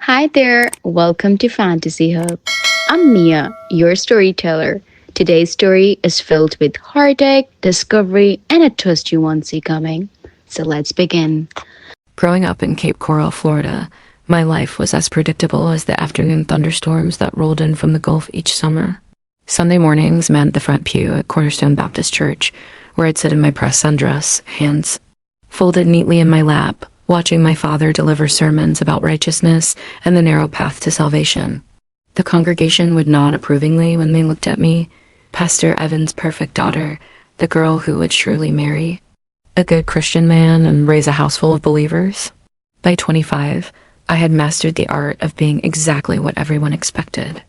Hi there, welcome to Fantasy Hub. I'm Mia, your storyteller. Today's story is filled with heartache, discovery, and a twist you won't see coming. So let's begin. Growing up in Cape Coral, Florida, my life was as predictable as the afternoon thunderstorms that rolled in from the Gulf each summer. Sunday mornings meant the front pew at Cornerstone Baptist Church, where I'd sit in my press sundress, hands folded neatly in my lap, watching my father deliver sermons about righteousness and the narrow path to salvation. The congregation would nod approvingly when they looked at me, Pastor Evan's perfect daughter, the girl who would surely marry a good Christian man and raise a house full of believers. By 25, I had mastered the art of being exactly what everyone expected.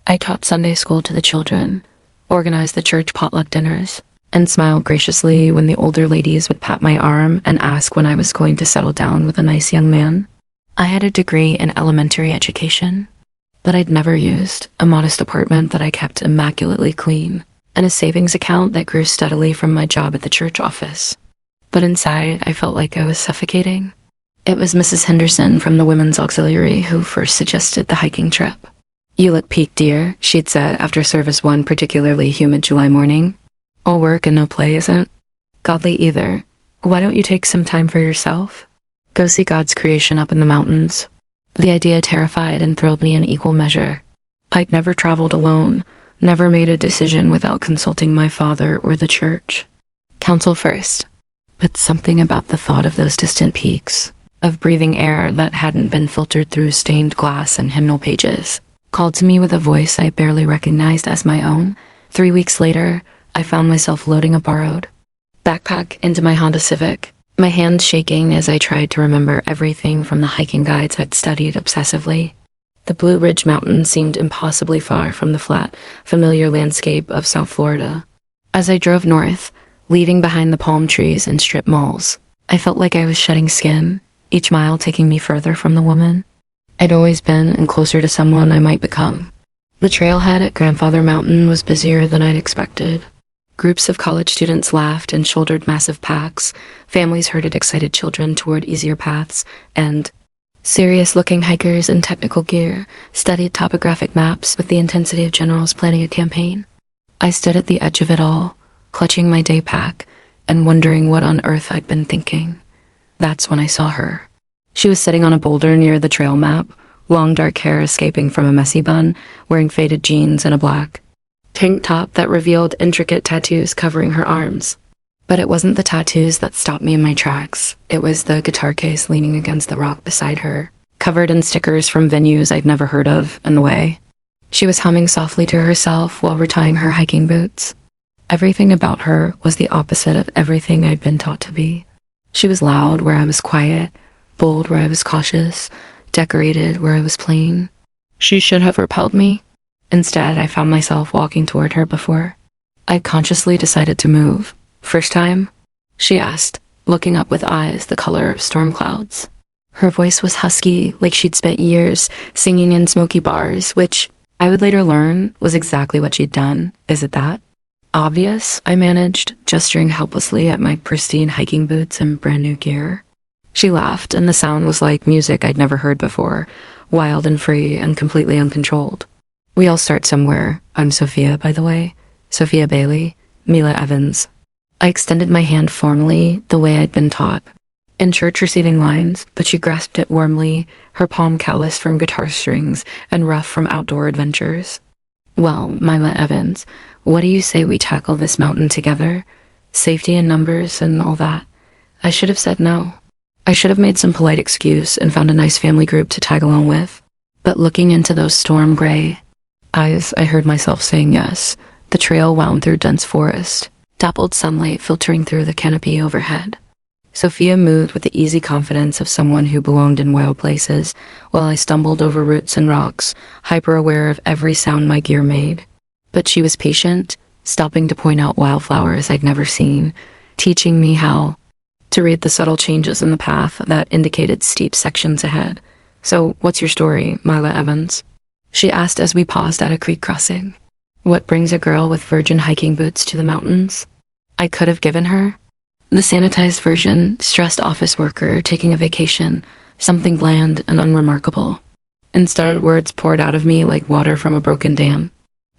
I taught Sunday school to the children, organized the church potluck dinners, and smiled graciously when the older ladies would pat my arm and ask when I was going to settle down with a nice young man. I had a degree in elementary education, but I'd never used, a modest apartment that I kept immaculately clean, and a savings account that grew steadily from my job at the church office. But inside, I felt like I was suffocating. It was Mrs. Henderson from the Women's Auxiliary who first suggested the hiking trip. "You look peaked, dear," she'd said after service one particularly humid July morning. "All work and no play isn't godly either. Why don't you take some time for yourself? Go see God's creation up in the mountains." The idea terrified and thrilled me in equal measure. I'd never traveled alone, never made a decision without consulting my father or the church. Counsel first. But something about the thought of those distant peaks, of breathing air that hadn't been filtered through stained glass and hymnal pages, called to me with a voice I barely recognized as my own. 3 weeks later, I found myself loading a borrowed backpack into my Honda Civic, my hands shaking as I tried to remember everything from the hiking guides I'd studied obsessively. The Blue Ridge Mountains seemed impossibly far from the flat, familiar landscape of South Florida. As I drove north, leaving behind the palm trees and strip malls, I felt like I was shedding skin, each mile taking me further from the woman I'd always been and closer to someone I might become. The trailhead at Grandfather Mountain was busier than I'd expected. Groups of college students laughed and shouldered massive packs, families herded excited children toward easier paths, and serious-looking hikers in technical gear studied topographic maps with the intensity of generals planning a campaign. I stood at the edge of it all, clutching my day pack, and wondering what on earth I'd been thinking. That's when I saw her. She was sitting on a boulder near the trail map, long dark hair escaping from a messy bun, wearing faded jeans and a black tank top that revealed intricate tattoos covering her arms. But it wasn't the tattoos that stopped me in my tracks. It was the guitar case leaning against the rock beside her, covered in stickers from venues I'd never heard of, and away. She was humming softly to herself while retying her hiking boots. Everything about her was the opposite of everything I'd been taught to be. She was loud where I was quiet, bold where I was cautious, decorated where I was plain. She should have repelled me. Instead, I found myself walking toward her before I'd consciously decided to move. "First time?" she asked, looking up with eyes the color of storm clouds. Her voice was husky, like she'd spent years singing in smoky bars, which I would later learn was exactly what she'd done. "Is it that obvious?" I managed, gesturing helplessly at my pristine hiking boots and brand new gear. She laughed, and the sound was like music I'd never heard before, wild and free and completely uncontrolled. "We all start somewhere. I'm Sophia, by the way. Sophia Bailey, Mila Evans." I extended my hand formally, the way I'd been taught, in church receiving lines, but she grasped it warmly, her palm calloused from guitar strings and rough from outdoor adventures. "Well, Mila Evans, what do you say we tackle this mountain together? Safety in numbers and all that." I should have said no. I should have made some polite excuse and found a nice family group to tag along with. But looking into those storm gray eyes, I heard myself saying yes. The trail wound through dense forest, dappled sunlight filtering through the canopy overhead. Sophia moved with the easy confidence of someone who belonged in wild places, while I stumbled over roots and rocks, hyper-aware of every sound my gear made. But she was patient, stopping to point out wildflowers I'd never seen, teaching me how to read the subtle changes in the path that indicated steep sections ahead. "So, what's your story, Mila Evans?" she asked as we paused at a creek crossing. What brings a girl with virgin hiking boots to the mountains? I could have given her the sanitized version, stressed office worker taking a vacation, something bland and unremarkable. Instead, words poured out of me like water from a broken dam.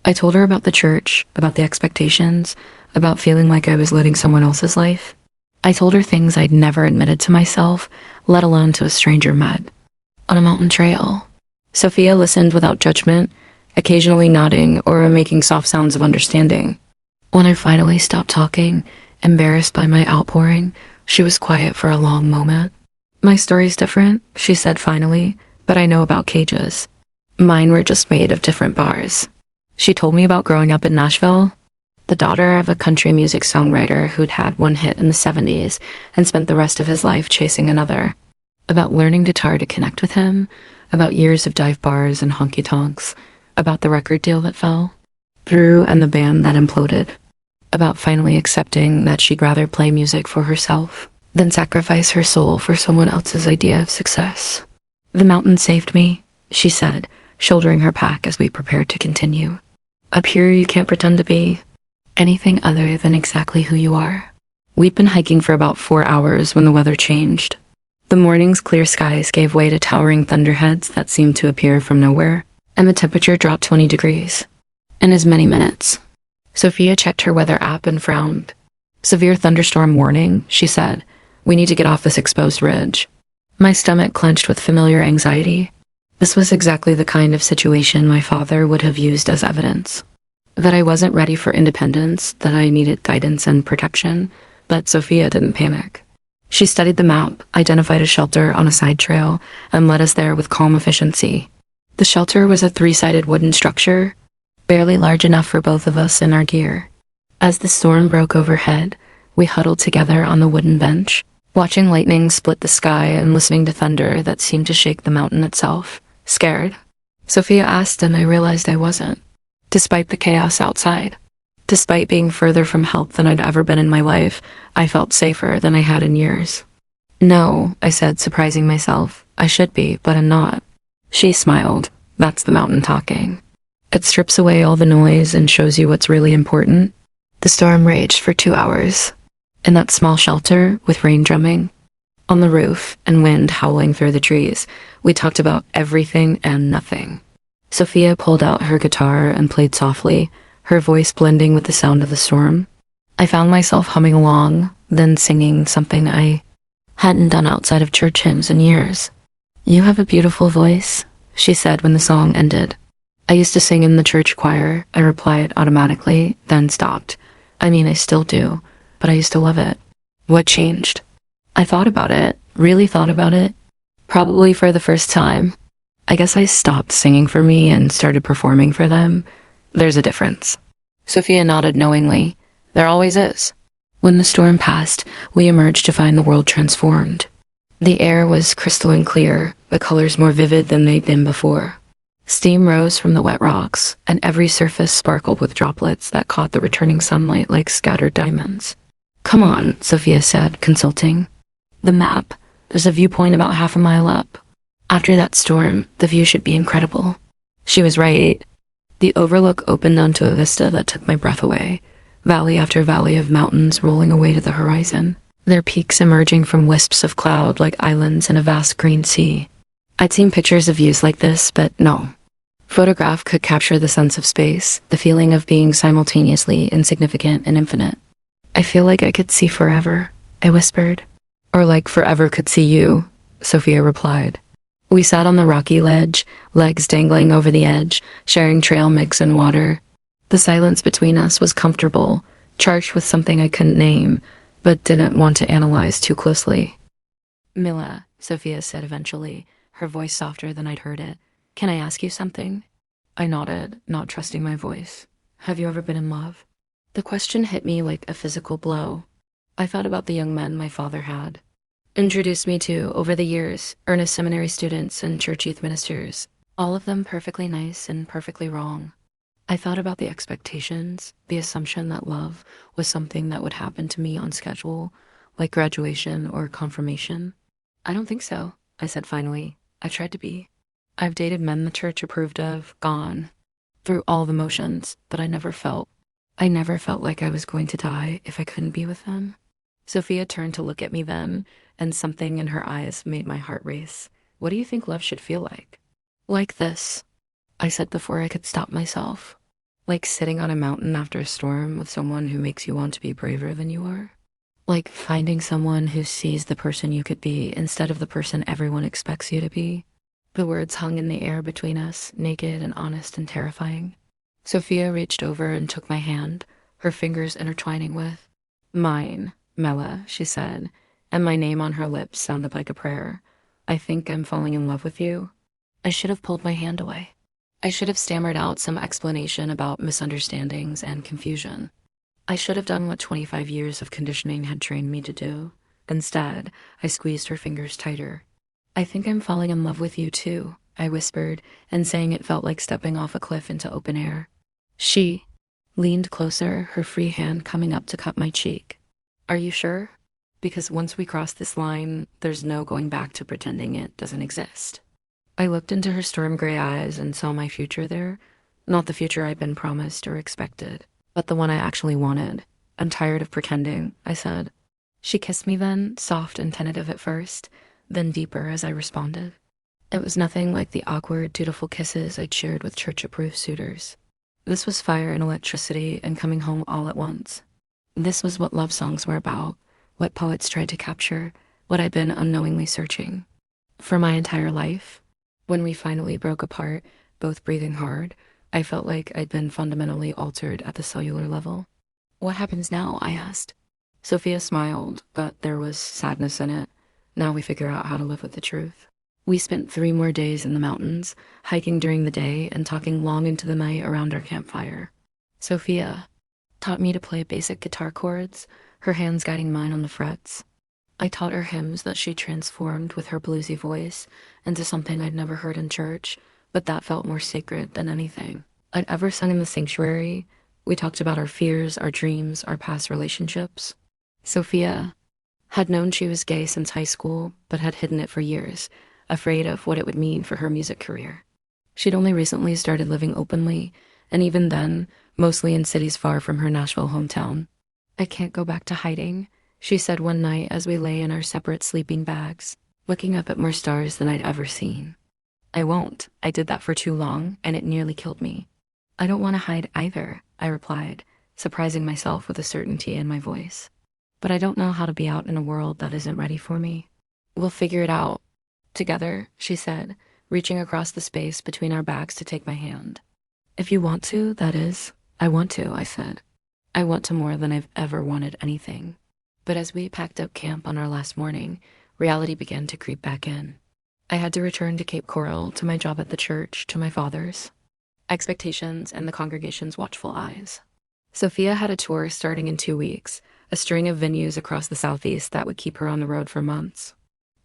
I told her about the church, about the expectations, about feeling like I was living someone else's life. I told her things I'd never admitted to myself, let alone to a stranger met on a mountain trail. Sophia listened without judgment, occasionally nodding or making soft sounds of understanding. When I finally stopped talking, embarrassed by my outpouring, she was quiet for a long moment. My story's different, she said finally, but I know about cages. Mine were just made of different bars. She told me about growing up in Nashville, the daughter of a country music songwriter who'd had one hit in the 70s and spent the rest of his life chasing another. About learning guitar to connect with him, about years of dive bars and honky-tonks, about the record deal that fell through and the band that imploded, about finally accepting that she'd rather play music for herself than sacrifice her soul for someone else's idea of success. The mountain saved me, she said, shouldering her pack as we prepared to continue. Up here you can't pretend to be anything other than exactly who you are. We'd been hiking for about 4 hours when the weather changed. The morning's clear skies gave way to towering thunderheads that seemed to appear from nowhere, and the temperature dropped 20 degrees in as many minutes. Sophia checked her weather app and frowned. Severe thunderstorm warning, she said. We need to get off this exposed ridge. My stomach clenched with familiar anxiety. This was exactly the kind of situation my father would have used as evidence. That I wasn't ready for independence, that I needed guidance and protection, but Sophia didn't panic. She studied the map, identified a shelter on a side trail, and led us there with calm efficiency. The shelter was a 3-sided wooden structure, barely large enough for both of us in our gear. As the storm broke overhead, we huddled together on the wooden bench, watching lightning split the sky and listening to thunder that seemed to shake the mountain itself. Scared? Sophia asked, and I realized I wasn't. Despite the chaos outside, despite being further from help than I'd ever been in my life, I felt safer than I had in years. No, I said, surprising myself. I should be, but I'm not. She smiled. That's the mountain talking. It strips away all the noise and shows you what's really important. The storm raged for 2 hours. In that small shelter, with rain drumming on the roof and wind howling through the trees, we talked about everything and nothing. Sophia pulled out her guitar and played softly, her voice blending with the sound of the storm. I found myself humming along, then singing something I hadn't done outside of church hymns in years. You have a beautiful voice, she said when the song ended. I used to sing in the church choir, I replied automatically, then stopped. I mean, I still do, but I used to love it. What changed? I thought about it, really thought about it, probably for the first time. I guess I stopped singing for me and started performing for them. There's a difference. Sophia nodded knowingly. There always is. When the storm passed, we emerged to find the world transformed. The air was crystalline clear, the colors more vivid than they'd been before. Steam rose from the wet rocks, and every surface sparkled with droplets that caught the returning sunlight like scattered diamonds. Come on, Sophia said, consulting. The map. There's a viewpoint about half a mile up. After that storm, the view should be incredible. She was right. The overlook opened onto a vista that took my breath away, valley after valley of mountains rolling away to the horizon, their peaks emerging from wisps of cloud like islands in a vast green sea. I'd seen pictures of views like this, but no. Photograph could capture the sense of space, the feeling of being simultaneously insignificant and infinite. I feel like I could see forever, I whispered. Or like forever could see you, Sophia replied. We sat on the rocky ledge, legs dangling over the edge, sharing trail mix and water. The silence between us was comfortable, charged with something I couldn't name, but didn't want to analyze too closely. Mila, Sophia said eventually, her voice softer than I'd heard it. Can I ask you something? I nodded, not trusting my voice. Have you ever been in love? The question hit me like a physical blow. I thought about the young men my father had introduced me to over the years, earnest seminary students and church youth ministers, all of them perfectly nice and perfectly wrong. I thought about the expectations, the assumption that love was something that would happen to me on schedule, like graduation or confirmation. I don't think so, I said finally. I tried to be. I've dated men the church approved of, gone through all the motions, but I never felt like I was going to die if I couldn't be with them. Sophia turned to look at me then, and something in her eyes made my heart race. What do you think love should feel like? Like this, I said before I could stop myself. Like sitting on a mountain after a storm with someone who makes you want to be braver than you are. Like finding someone who sees the person you could be instead of the person everyone expects you to be. The words hung in the air between us, naked and honest and terrifying. Sophia reached over and took my hand, her fingers intertwining with mine. Mela, she said, and my name on her lips sounded like a prayer. I think I'm falling in love with you. I should have pulled my hand away. I should have stammered out some explanation about misunderstandings and confusion. I should have done what 25 years of conditioning had trained me to do. Instead, I squeezed her fingers tighter. I think I'm falling in love with you too, I whispered, and saying it felt like stepping off a cliff into open air. She leaned closer, her free hand coming up to cup my cheek. Are you sure? Because once we cross this line, there's no going back to pretending it doesn't exist. I looked into her storm gray eyes and saw my future there. Not the future I'd been promised or expected, but the one I actually wanted. I'm tired of pretending, I said. She kissed me then, soft and tentative at first, then deeper as I responded. It was nothing like the awkward, dutiful kisses I'd shared with church-approved suitors. This was fire and electricity and coming home all at once. This was what love songs were about, what poets tried to capture, what I'd been unknowingly searching. For my entire life, when we finally broke apart, both breathing hard, I felt like I'd been fundamentally altered at the cellular level. What happens now? I asked. Sophia smiled, but there was sadness in it. Now we figure out how to live with the truth. We spent 3 more days in the mountains, hiking during the day and talking long into the night around our campfire. Sophia taught me to play basic guitar chords, her hands guiding mine on the frets. I taught her hymns that she transformed with her bluesy voice into something I'd never heard in church, but that felt more sacred than anything I'd ever sung in the sanctuary. We talked about our fears, our dreams, our past relationships. Sophia had known she was gay since high school, but had hidden it for years, afraid of what it would mean for her music career. She'd only recently started living openly, and even then, mostly in cities far from her Nashville hometown. I can't go back to hiding, she said one night as we lay in our separate sleeping bags, looking up at more stars than I'd ever seen. I won't. I did that for too long, and it nearly killed me. I don't want to hide either, I replied, surprising myself with a certainty in my voice. But I don't know how to be out in a world that isn't ready for me. We'll figure it out. Together, she said, reaching across the space between our backs to take my hand. If you want to, that is. I want to, I said. I want to more than I've ever wanted anything. But as we packed up camp on our last morning, reality began to creep back in. I had to return to Cape Coral, to my job at the church, to my father's expectations and the congregation's watchful eyes. Sophia had a tour starting in 2 weeks, a string of venues across the southeast that would keep her on the road for months.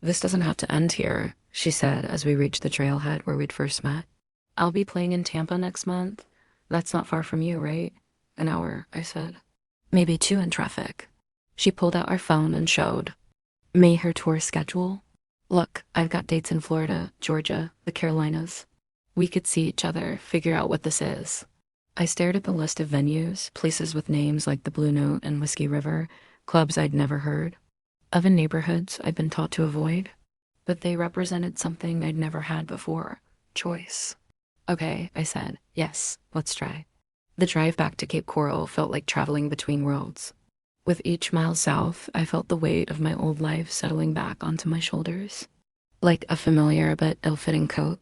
This doesn't have to end here, she said as we reached the trailhead where we'd first met. I'll be playing in Tampa next month. That's not far from you, right? An hour, I said. Maybe 2 in traffic. She pulled out our phone and showed me her tour schedule. Look, I've got dates in Florida, Georgia, the Carolinas. We could see each other, figure out what this is. I stared at the list of venues, places with names like the Blue Note and Whiskey River, clubs I'd never heard of in neighborhoods I'd been taught to avoid. But they represented something I'd never had before, choice. Okay, I said, yes, let's try. The drive back to Cape Coral felt like traveling between worlds. With each mile south, I felt the weight of my old life settling back onto my shoulders, like a familiar but ill-fitting coat.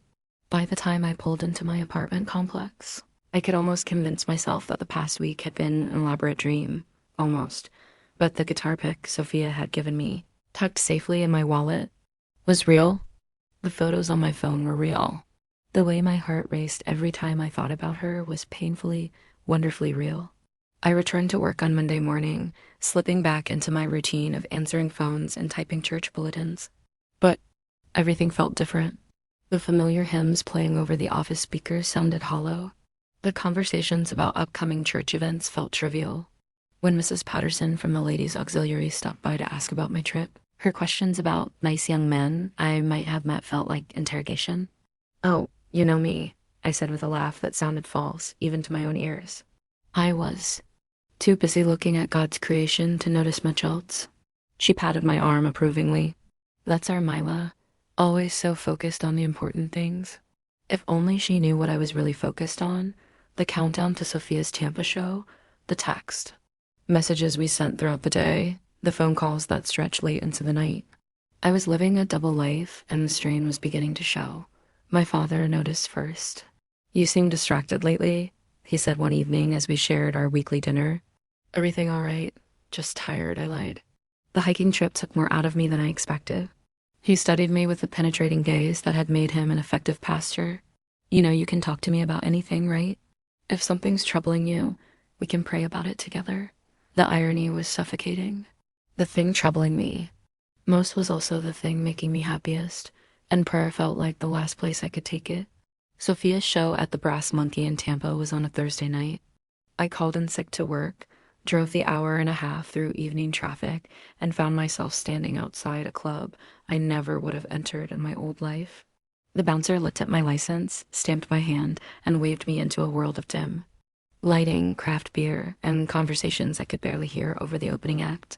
By the time I pulled into my apartment complex, I could almost convince myself that the past week had been an elaborate dream, almost. But the guitar pick Sophia had given me, tucked safely in my wallet, was real. The photos on my phone were real. The way my heart raced every time I thought about her was painfully, wonderfully real. I returned to work on Monday morning, slipping back into my routine of answering phones and typing church bulletins. But everything felt different. The familiar hymns playing over the office speakers sounded hollow. The conversations about upcoming church events felt trivial. When Mrs. Patterson from the Ladies' Auxiliary stopped by to ask about my trip, her questions about nice young men I might have met felt like interrogation. Oh, you know me, I said with a laugh that sounded false, even to my own ears. I was too busy looking at God's creation to notice much else. She patted my arm approvingly. That's our Mila, always so focused on the important things. If only she knew what I was really focused on: the countdown to Sophia's Tampa show, the text, messages we sent throughout the day, the phone calls that stretched late into the night. I was living a double life, and the strain was beginning to show. My father noticed first. "You seem distracted lately," he said one evening as we shared our weekly dinner. "Everything all right? Just tired," I lied. The hiking trip took more out of me than I expected. He studied me with the penetrating gaze that had made him an effective pastor. "You know you can talk to me about anything, right? If something's troubling you, we can pray about it together." The irony was suffocating. The thing troubling me most was also the thing making me happiest, and prayer felt like the last place I could take it. Sophia's show at the Brass Monkey in Tampa was on a Thursday night. I called in sick to work, drove the hour and a half through evening traffic, and found myself standing outside a club I never would have entered in my old life. The bouncer looked at my license, stamped my hand, and waved me into a world of dim lighting, craft beer, and conversations I could barely hear over the opening act.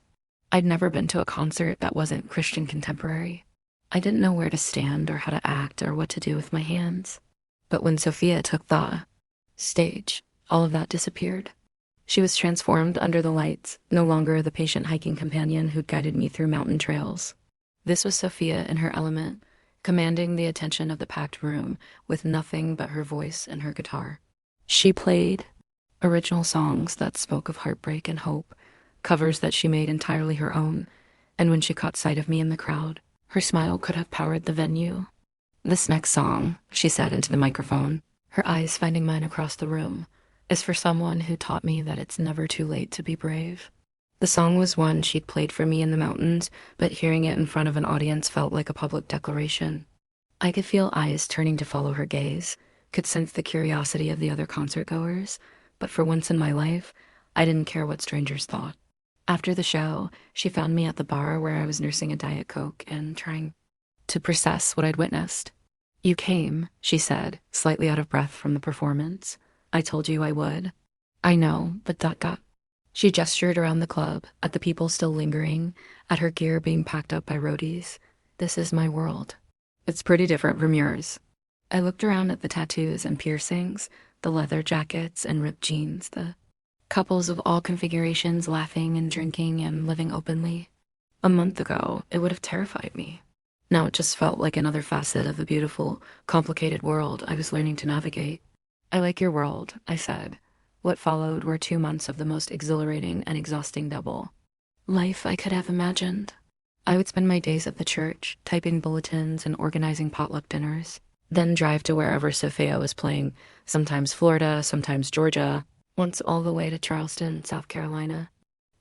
I'd never been to a concert that wasn't Christian contemporary. I didn't know where to stand or how to act or what to do with my hands. But when Sophia took the stage, all of that disappeared. She was transformed under the lights, no longer the patient hiking companion who'd guided me through mountain trails. This was Sophia in her element, commanding the attention of the packed room with nothing but her voice and her guitar. She played original songs that spoke of heartbreak and hope, covers that she made entirely her own, and when she caught sight of me in the crowd, her smile could have powered the venue. "This next song," she said into the microphone, her eyes finding mine across the room, "is for someone who taught me that it's never too late to be brave." The song was one she'd played for me in the mountains, but hearing it in front of an audience felt like a public declaration. I could feel eyes turning to follow her gaze, could sense the curiosity of the other concertgoers, but for once in my life, I didn't care what strangers thought. After the show, she found me at the bar where I was nursing a Diet Coke and trying to process what I'd witnessed. "You came," she said, slightly out of breath from the performance. "I told you I would." "I know, but that." She gestured around the club, at the people still lingering, at her gear being packed up by roadies. "This is my world. It's pretty different from yours." I looked around at the tattoos and piercings, the leather jackets and ripped jeans, the couples of all configurations laughing and drinking and living openly. A month ago, it would have terrified me. Now it just felt like another facet of the beautiful, complicated world I was learning to navigate. "I like your world," I said. What followed were 2 months of the most exhilarating and exhausting double life I could have imagined. I would spend my days at the church, typing bulletins and organizing potluck dinners, then drive to wherever Sophia was playing, sometimes Florida, sometimes Georgia, once all the way to Charleston, South Carolina.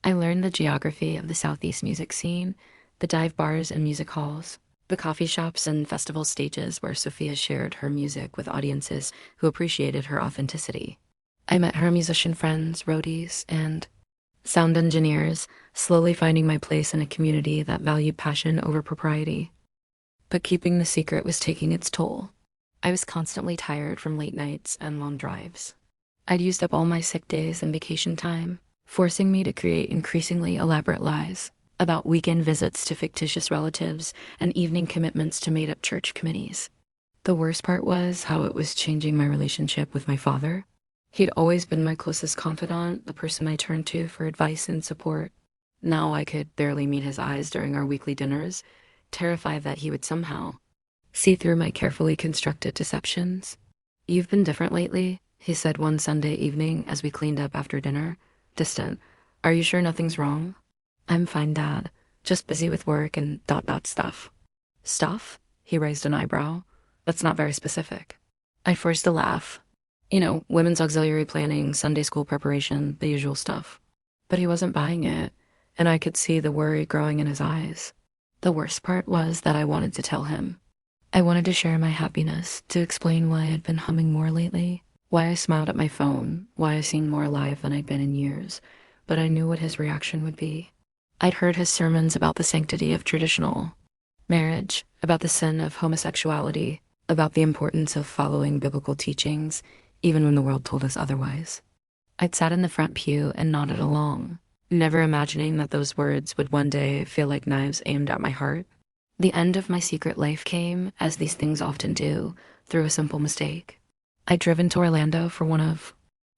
I learned the geography of the Southeast music scene, the dive bars and music halls, the coffee shops and festival stages where Sophia shared her music with audiences who appreciated her authenticity. I met her musician friends, roadies, and sound engineers, slowly finding my place in a community that valued passion over propriety. But keeping the secret was taking its toll. I was constantly tired from late nights and long drives. I'd used up all my sick days and vacation time, forcing me to create increasingly elaborate lies about weekend visits to fictitious relatives and evening commitments to made-up church committees. The worst part was how it was changing my relationship with my father. He'd always been my closest confidant, the person I turned to for advice and support. Now I could barely meet his eyes during our weekly dinners, terrified that he would somehow see through my carefully constructed deceptions. "You've been different lately," he said one Sunday evening as we cleaned up after dinner. Distant. "Are you sure nothing's wrong?" "I'm fine, Dad. Just busy with work and stuff." "Stuff?" He raised an eyebrow. "That's not very specific." I forced a laugh. Women's auxiliary planning, Sunday school preparation, the usual stuff. But he wasn't buying it, and I could see the worry growing in his eyes. The worst part was that I wanted to tell him. I wanted to share my happiness, to explain why I'd been humming more lately, why I smiled at my phone, why I seemed more alive than I'd been in years, but I knew what his reaction would be. I'd heard his sermons about the sanctity of traditional marriage, about the sin of homosexuality, about the importance of following biblical teachings, even when the world told us otherwise. I'd sat in the front pew and nodded along, never imagining that those words would one day feel like knives aimed at my heart. The end of my secret life came, as these things often do, through a simple mistake. I'd driven to Orlando for one of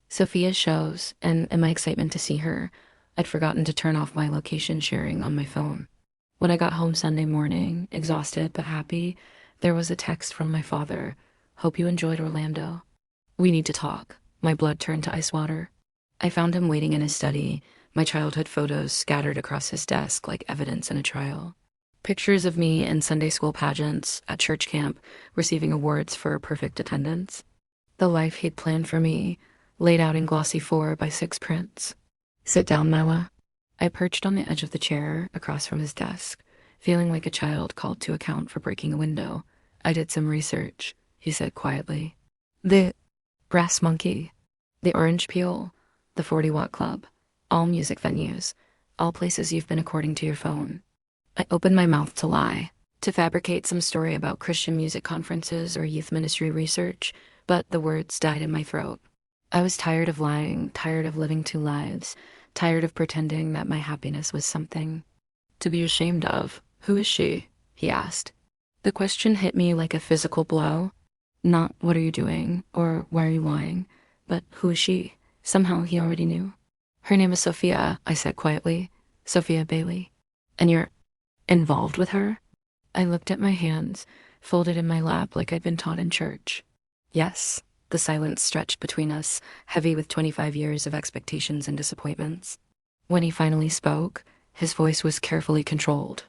Sophia's shows, and in my excitement to see her, I'd forgotten to turn off my location sharing on my phone. When I got home Sunday morning, exhausted but happy, there was a text from my father. Hope you enjoyed Orlando. We need to talk. My blood turned to ice water. I found him waiting in his study, my childhood photos scattered across his desk like evidence in a trial. Pictures of me in Sunday school pageants, at church camp, receiving awards for perfect attendance. The life he'd planned for me, laid out in glossy 4x6 prints. Sit down, Noah. I perched on the edge of the chair across from his desk, feeling like a child called to account for breaking a window. I did some research, he said quietly. The Brass Monkey, the Orange Peel, the 40-Watt Club, all music venues, all places you've been according to your phone. I opened my mouth to lie, to fabricate some story about Christian music conferences or youth ministry research, but the words died in my throat. I was tired of lying, tired of living two lives, tired of pretending that my happiness was something to be ashamed of. Who is she? He asked. The question hit me like a physical blow. Not what are you doing, or why are you lying, but who is she? Somehow he already knew. Her name is Sophia, I said quietly. Sophia Bailey. And you're involved with her? I looked at my hands, folded in my lap like I'd been taught in church. Yes. The silence stretched between us, heavy with 25 years of expectations and disappointments. When he finally spoke, his voice was carefully controlled.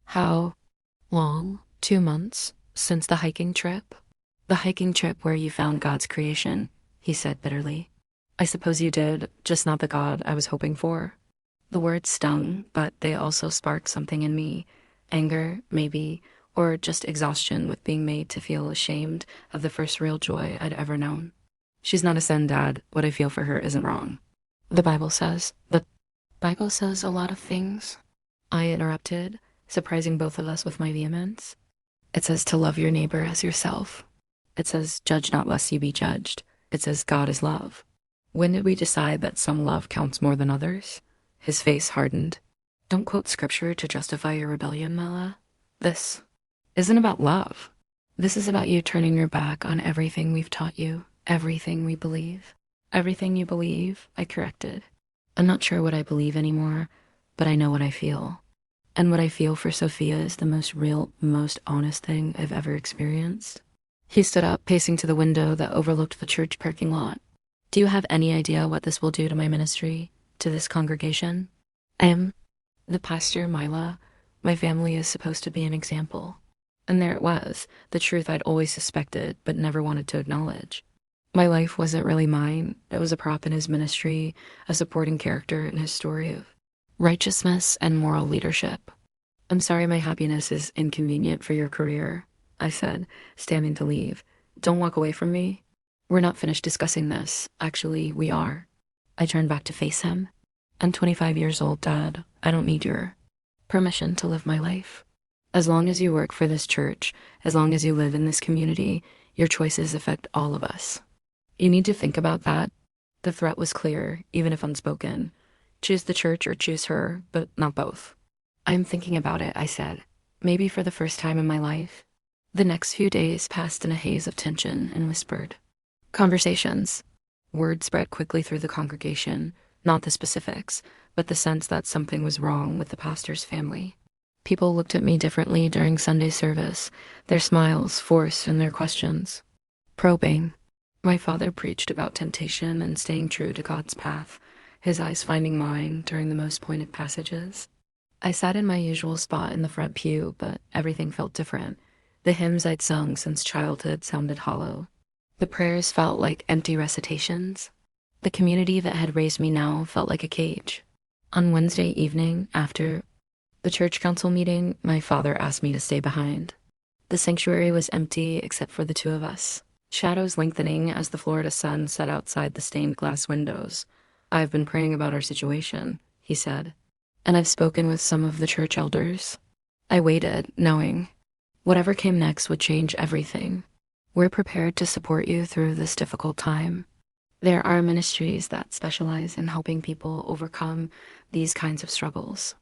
How long? 2 months since the hiking trip? The hiking trip where you found God's creation, he said bitterly. I suppose you did, just not the God I was hoping for. The words stung, but they also sparked something in me. Anger, maybe, or just exhaustion with being made to feel ashamed of the first real joy I'd ever known. She's not a sin, Dad. What I feel for her isn't wrong. The Bible says a lot of things. I interrupted, surprising both of us with my vehemence. It says to love your neighbor as yourself. It says judge not lest you be judged. It says God is love. When did we decide that some love counts more than others? His face hardened. Don't quote scripture to justify your rebellion, Mela. This isn't about love. This is about you turning your back on everything we've taught you, everything we believe. Everything you believe, I corrected. I'm not sure what I believe anymore, but I know what I feel. And what I feel for Sophia is the most real, most honest thing I've ever experienced. He stood up, pacing to the window that overlooked the church parking lot. Do you have any idea what this will do to my ministry, to this congregation? I am the pastor, Mila. My family is supposed to be an example. And there it was, the truth I'd always suspected but never wanted to acknowledge. My life wasn't really mine. It was a prop in his ministry, a supporting character in his story of righteousness and moral leadership. I'm sorry my happiness is inconvenient for your career, I said, standing to leave. Don't walk away from me. We're not finished discussing this. Actually, we are. I turned back to face him. I'm 25 years old, Dad. I don't need your permission to live my life. As long as you work for this church, as long as you live in this community, your choices affect all of us. You need to think about that. The threat was clear, even if unspoken. Choose the church or choose her, but not both. I'm thinking about it, I said, maybe for the first time in my life. The next few days passed in a haze of tension and whispered conversations. Word spread quickly through the congregation, not the specifics, but the sense that something was wrong with the pastor's family. People looked at me differently during Sunday service, their smiles forced in their questions. Probing. My father preached about temptation and staying true to God's path, his eyes finding mine during the most pointed passages. I sat in my usual spot in the front pew, but everything felt different. The hymns I'd sung since childhood sounded hollow. The prayers felt like empty recitations. The community that had raised me now felt like a cage. On Wednesday evening, after the church council meeting, my father asked me to stay behind. The sanctuary was empty except for the two of us, shadows lengthening as the Florida sun set outside the stained glass windows. I've been praying about our situation, he said, and I've spoken with some of the church elders. I waited, knowing whatever came next would change everything. We're prepared to support you through this difficult time. There are ministries that specialize in helping people overcome these kinds of struggles.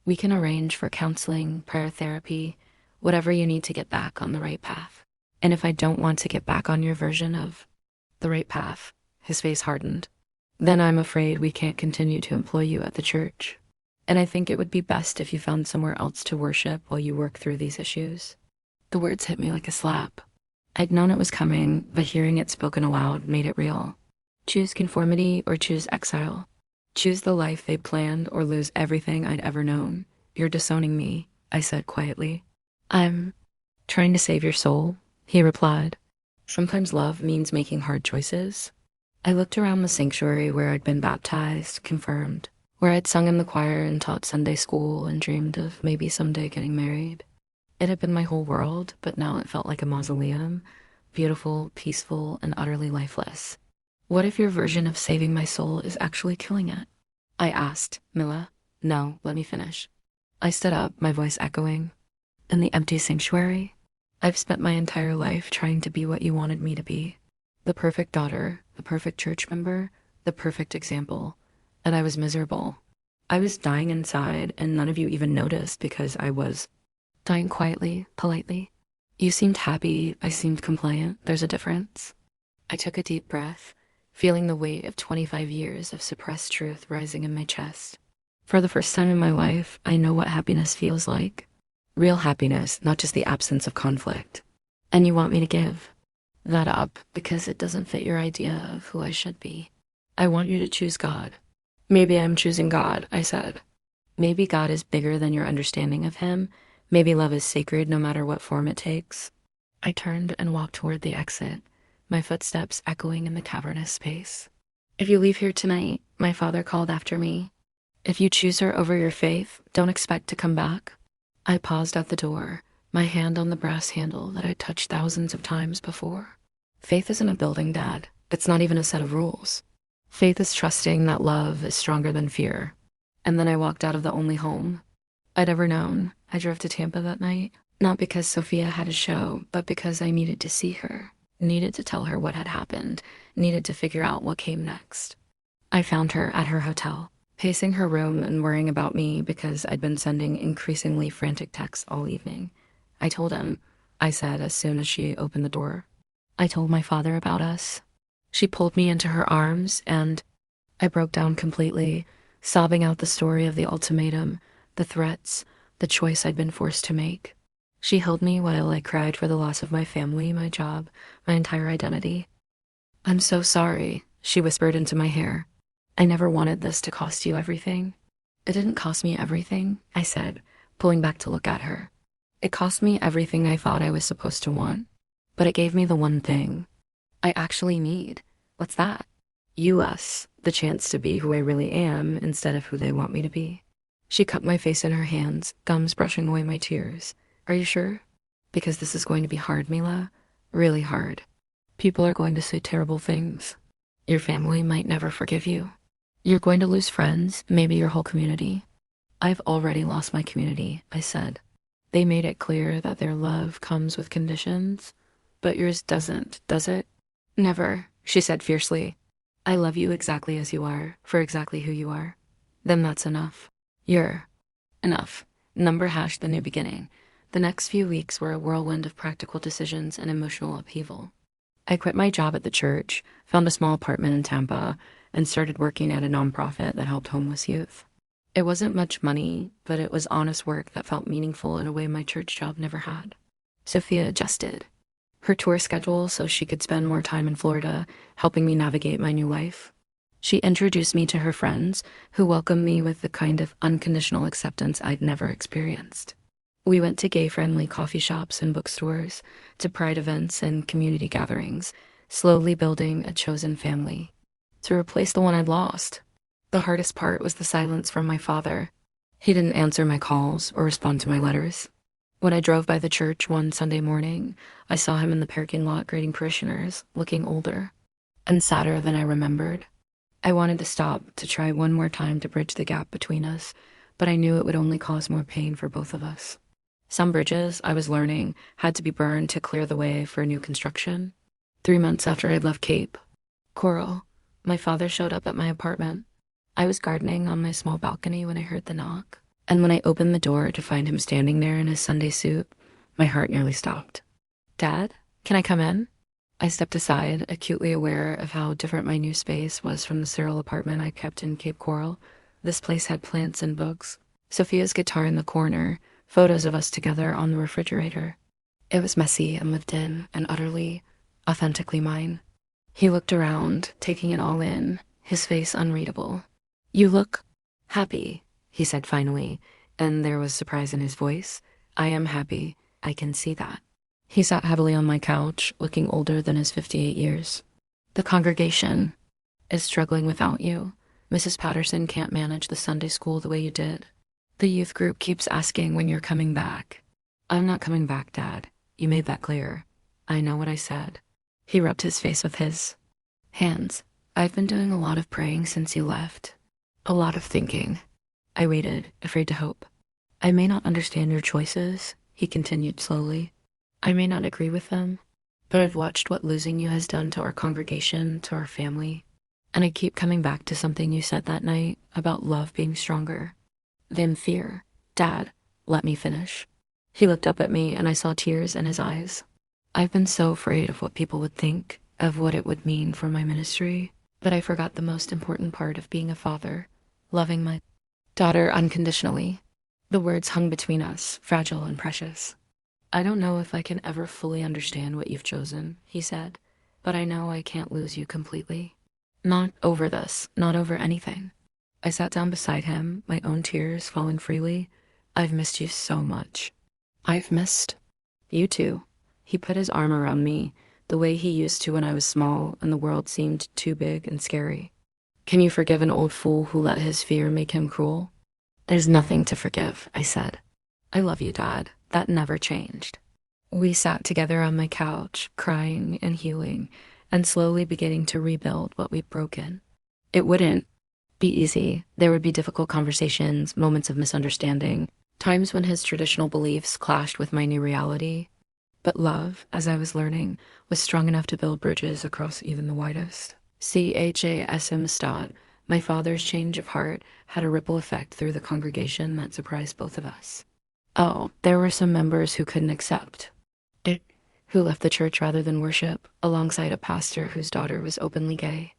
We can arrange for counseling, prayer therapy, Whatever you need to get back on the right path. And if I don't want to get back on your version of the right path, his face hardened, then I'm afraid we can't continue to employ you at the church. And I think it would be best if you found somewhere else to worship while you work through these issues. The words hit me like a slap. I'd known it was coming, but hearing it spoken aloud made it real. Choose conformity or choose exile. Choose the life they planned or lose everything I'd ever known. You're disowning me, I said quietly. I'm trying to save your soul, he replied. Sometimes love means making hard choices. I looked around the sanctuary where I'd been baptized, confirmed, where I'd sung in the choir and taught Sunday school and dreamed of maybe someday getting married. It had been my whole world, but now it felt like a mausoleum, beautiful, peaceful, and utterly lifeless. What if your version of saving my soul is actually killing it? I asked, Mila. No, let me finish. I stood up, my voice echoing. In the empty sanctuary, I've spent my entire life trying to be what you wanted me to be. The perfect daughter, the perfect church member, the perfect example. And I was miserable. I was dying inside, and none of you even noticed because I was dying quietly, politely. You seemed happy, I seemed compliant. There's a difference. I took a deep breath, feeling the weight of 25 years of suppressed truth rising in my chest. For the first time in my life, I know what happiness feels like. Real happiness, not just the absence of conflict. And you want me to give that up because it doesn't fit your idea of who I should be. I want you to choose God. Maybe I'm choosing God, I said. Maybe God is bigger than your understanding of him. Maybe love is sacred no matter what form it takes. I turned and walked toward the exit, my footsteps echoing in the cavernous space. If you leave here tonight, my father called after me. If you choose her over your faith, don't expect to come back. I paused at the door, my hand on the brass handle that I'd touched thousands of times before. Faith isn't a building, Dad. It's not even a set of rules. Faith is trusting that love is stronger than fear. And then I walked out of the only home I'd ever known. I drove to Tampa that night, not because Sophia had a show, but because I needed to see her, needed to tell her what had happened, needed to figure out what came next. I found her at her hotel, pacing her room and worrying about me because I'd been sending increasingly frantic texts all evening. I told him, I said as soon as she opened the door. I told my father about us. She pulled me into her arms and I broke down completely, sobbing out the story of the ultimatum, the threats, the choice I'd been forced to make. She held me while I cried for the loss of my family, my job, my entire identity. I'm so sorry, she whispered into my hair. I never wanted this to cost you everything. It didn't cost me everything, I said, pulling back to look at her. It cost me everything I thought I was supposed to want, but it gave me the one thing I actually need. What's that? You, us, the chance to be who I really am instead of who they want me to be. She cupped my face in her hands, gums brushing away my tears. Are you sure? Because this is going to be hard, Mila. Really hard. People are going to say terrible things. Your family might never forgive you. You're going to lose friends, maybe your whole community. I've already lost my community, I said. They made it clear that their love comes with conditions, but yours doesn't, does it? Never, she said fiercely. I love you exactly as you are, for exactly who you are. Then that's enough. You're enough. Number hash the new beginning. The next few weeks were a whirlwind of practical decisions and emotional upheaval. I quit my job at the church, found a small apartment in Tampa, and started working at a nonprofit that helped homeless youth. It wasn't much money, but it was honest work that felt meaningful in a way my church job never had. Sophia adjusted her tour schedule so she could spend more time in Florida, helping me navigate my new life. She introduced me to her friends, who welcomed me with the kind of unconditional acceptance I'd never experienced. We went to gay-friendly coffee shops and bookstores, to pride events and community gatherings, slowly building a chosen family to replace the one I'd lost. The hardest part was the silence from my father. He didn't answer my calls or respond to my letters. When I drove by the church one Sunday morning, I saw him in the parking lot greeting parishioners, looking older and sadder than I remembered. I wanted to stop, to try one more time to bridge the gap between us, but I knew it would only cause more pain for both of us. Some bridges, I was learning, had to be burned to clear the way for new construction. 3 months after I'd left Cape Coral, my father showed up at my apartment. I was gardening on my small balcony when I heard the knock, and when I opened the door to find him standing there in his Sunday suit, My heart nearly stopped. Dad, can I come in? I stepped aside, acutely aware of how different my new space was from the sterile apartment I kept in Cape Coral. This place had plants and books, Sophia's guitar in the corner, photos of us together on the refrigerator. It was messy and lived in and utterly, authentically mine. He looked around, taking it all in, his face unreadable. You look happy, he said finally, and there was surprise in his voice. I am happy. I can see that. He sat heavily on my couch, looking older than his 58 years. The congregation is struggling without you. Mrs. Patterson can't manage the Sunday school the way you did. The youth group keeps asking when you're coming back. I'm not coming back, Dad. You made that clear. I know what I said. He rubbed his face with his hands. I've been doing a lot of praying since you left. A lot of thinking. I waited, afraid to hope. I may not understand your choices, he continued slowly. I may not agree with them, but I've watched what losing you has done to our congregation, to our family. And I keep coming back to something you said that night about love being stronger than fear. Dad, let me finish. He looked up at me and I saw tears in his eyes. I've been so afraid of what people would think, of what it would mean for my ministry, that I forgot the most important part of being a father, loving my daughter unconditionally. The words hung between us, fragile and precious. I don't know if I can ever fully understand what you've chosen, he said, but I know I can't lose you completely. Not over this, not over anything. I sat down beside him, my own tears falling freely. I've missed you so much. I've missed you too. He put his arm around me, the way he used to when I was small and the world seemed too big and scary. Can you forgive an old fool who let his fear make him cruel? There's nothing to forgive, I said. I love you, Dad. That never changed. We sat together on my couch, crying and healing, and slowly beginning to rebuild what we'd broken. It wouldn't be easy. There would be difficult conversations, moments of misunderstanding, times when his traditional beliefs clashed with my new reality. But love, as I was learning, was strong enough to build bridges across even the widest. CHASM Stott, my father's change of heart, had a ripple effect through the congregation that surprised both of us. Oh, there were some members who couldn't accept it, who left the church rather than worship, alongside a pastor whose daughter was openly gay.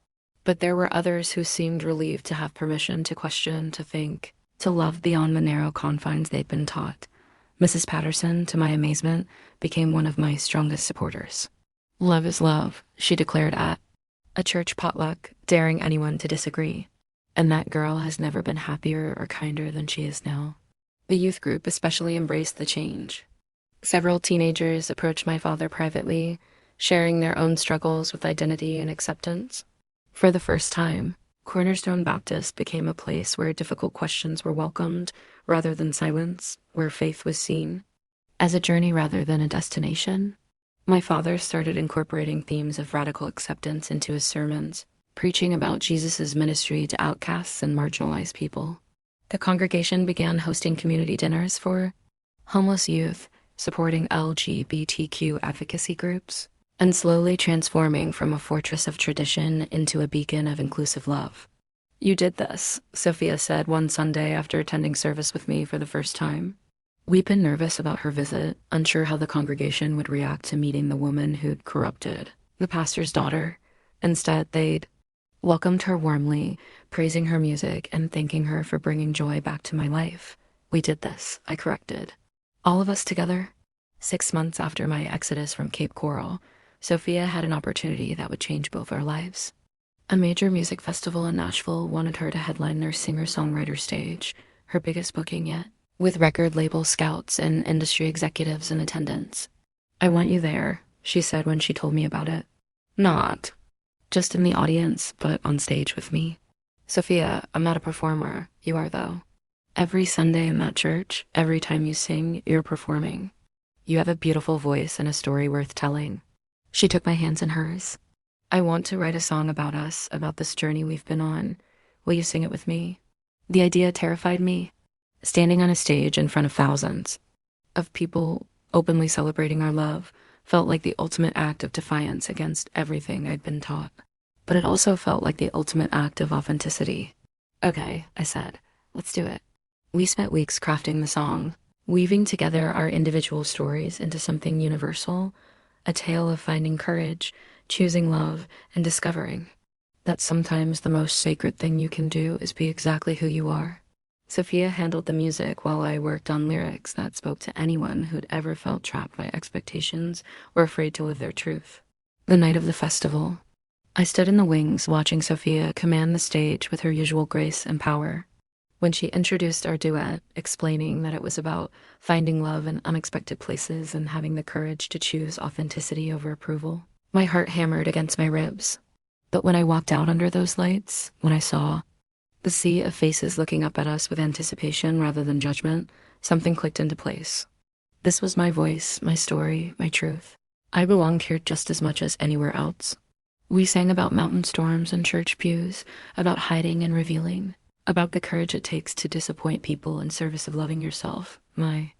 But there were others who seemed relieved to have permission to question, to think, to love beyond the narrow confines they'd been taught. Mrs. Patterson, to my amazement, became one of my strongest supporters. Love is love, she declared at a church potluck, daring anyone to disagree. And that girl has never been happier or kinder than she is now. The youth group especially embraced the change. Several teenagers approached my father privately, sharing their own struggles with identity and acceptance. For the first time, Cornerstone Baptist became a place where difficult questions were welcomed rather than silenced, where faith was seen as a journey rather than a destination. My father started incorporating themes of radical acceptance into his sermons, preaching about Jesus' ministry to outcasts and marginalized people. The congregation began hosting community dinners for homeless youth, supporting LGBTQ advocacy groups, and slowly transforming from a fortress of tradition into a beacon of inclusive love. You did this, Sophia said one Sunday after attending service with me for the first time. We'd been nervous about her visit, unsure how the congregation would react to meeting the woman who'd corrupted the pastor's daughter. Instead, they'd welcomed her warmly, praising her music and thanking her for bringing joy back to my life. We did this, I corrected. All of us together. 6 months after my exodus from Cape Coral, Sophia had an opportunity that would change both our lives. A major music festival in Nashville wanted her to headline their singer-songwriter stage, her biggest booking yet, with record label scouts and industry executives in attendance. I want you there, she said when she told me about it. Not just in the audience, but on stage with me. Sophia, I'm not a performer. You are, though. Every Sunday in that church, every time you sing, you're performing. You have a beautiful voice and a story worth telling. She took my hands in hers. I want to write a song about us, about this journey we've been on. Will you sing it with me? The idea terrified me. Standing on a stage in front of thousands of people openly celebrating our love felt like the ultimate act of defiance against everything I'd been taught. But it also felt like the ultimate act of authenticity. Okay, I said, let's do it. We spent weeks crafting the song. weaving together our individual stories into something universal, a tale of finding courage, choosing love, and discovering that sometimes the most sacred thing you can do is be exactly who you are. Sophia handled the music while I worked on lyrics that spoke to anyone who'd ever felt trapped by expectations or afraid to live their truth. The night of the festival, I stood in the wings watching Sophia command the stage with her usual grace and power. When she introduced our duet, explaining that it was about finding love in unexpected places and having the courage to choose authenticity over approval, my heart hammered against my ribs. But when I walked out under those lights, when I saw the sea of faces looking up at us with anticipation rather than judgment, something clicked into place. This was my voice, my story, my truth. I belonged here just as much as anywhere else. We sang about mountain storms and church pews, about hiding and revealing, about the courage it takes to disappoint people in service of loving yourself. My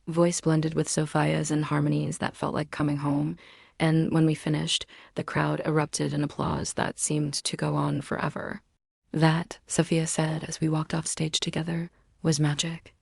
voice blended with Sophia's in harmonies that felt like coming home, and when we finished, the crowd erupted in applause that seemed to go on forever. That, Sophia said as we walked off stage together, was magic.